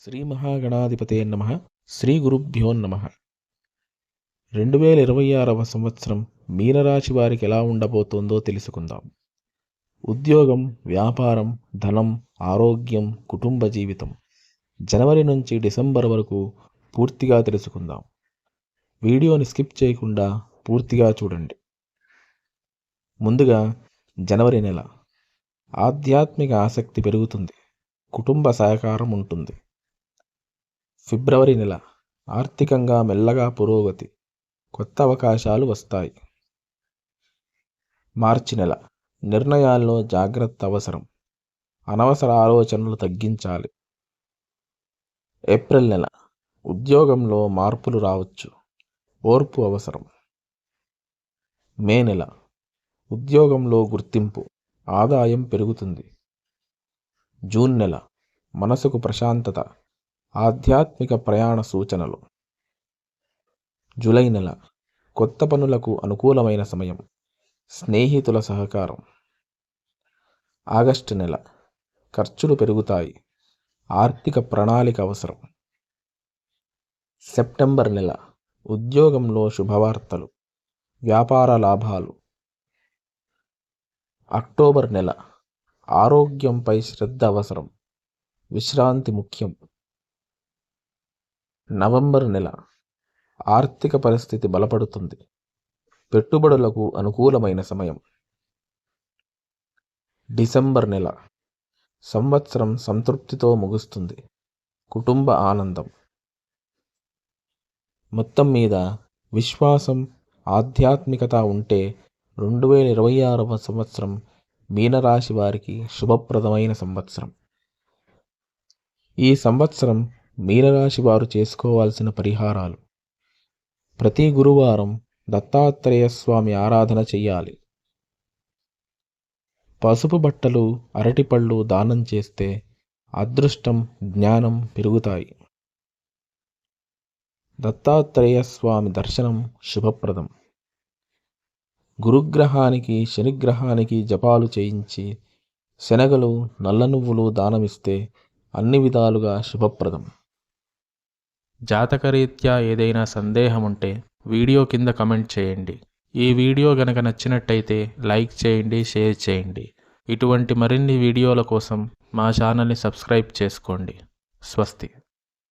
శ్రీ మహాగణాధిపతే నమః. శ్రీ గురుభ్యో నమః. 2026వ సంవత్సరం మీనరాశి వారికి ఎలా ఉండబోతోందో తెలుసుకుందాం. ఉద్యోగం, వ్యాపారం, ధనం, ఆరోగ్యం, కుటుంబ జీవితం జనవరి నుంచి డిసెంబర్ వరకు పూర్తిగా తెలుసుకుందాం. వీడియోని స్కిప్ చేయకుండా పూర్తిగా చూడండి. ముందుగా జనవరి నెల. ఆధ్యాత్మిక ఆసక్తి పెరుగుతుంది. కుటుంబ సహకారం ఉంటుంది. ఫిబ్రవరి నెల. ఆర్థికంగా మెల్లగా పురోగతి, కొత్త అవకాశాలు వస్తాయి. మార్చి నెల. నిర్ణయాల్లో జాగ్రత్త అవసరం, అనవసర ఆలోచనలు తగ్గించాలి. ఏప్రిల్ నెల. ఉద్యోగంలో మార్పులు రావచ్చు, ఓర్పు అవసరం. మే నెల. ఉద్యోగంలో గుర్తింపు, ఆదాయం పెరుగుతుంది. జూన్ నెల. మనసుకు ప్రశాంతత, ఆధ్యాత్మిక ప్రయాణ సూచనలు. జూలై నెల. కొత్త పనులకు అనుకూలమైన సమయం, స్నేహితుల సహకారం. ఆగస్టు నెల. ఖర్చులు పెరుగుతాయి, ఆర్థిక ప్రణాళిక అవసరం. సెప్టెంబర్ నెల. ఉద్యోగంలో శుభవార్తలు, వ్యాపార లాభాలు. అక్టోబర్ నెల. ఆరోగ్యంపై శ్రద్ధ అవసరం, విశ్రాంతి ముఖ్యం. నవంబర్ నెల. ఆర్థిక పరిస్థితి బలపడుతుంది, పెట్టుబడులకు అనుకూలమైన సమయం. డిసెంబర్ నెల. సంవత్సరం సంతృప్తితో ముగుస్తుంది, కుటుంబ ఆనందం. మొత్తం మీద విశ్వాసం, ఆధ్యాత్మికత ఉంటే 2026వ సంవత్సరం మీనరాశి వారికి శుభప్రదమైన సంవత్సరం. ఈ సంవత్సరం మీనరాశి వారు చేసుకోవాల్సిన పరిహారాలు: ప్రతి గురువారం దత్తాత్రేయ స్వామి ఆరాధన చెయ్యాలి. పసుపు బట్టలు, అరటిపళ్ళు దానం చేస్తే అదృష్టం, జ్ఞానం పెరుగుతాయి. దత్తాత్రేయ స్వామి దర్శనం శుభప్రదం. గురుగ్రహానికి, శనిగ్రహానికి జపాలు చేయించి శనగలు, నల్ల నువ్వులు దానమిస్తే అన్ని విధాలుగా శుభప్రదం. జాతకరీత్యా ఏదైనా సందేహం ఉంటే వీడియో కింద కమెంట్ చేయండి. ఈ వీడియో గనక నచ్చినట్టయితే లైక్ చేయండి, షేర్ చేయండి. ఇటువంటి మరిన్ని వీడియోల కోసం మా ఛానల్ని సబ్స్క్రైబ్ చేసుకోండి. స్వస్తి.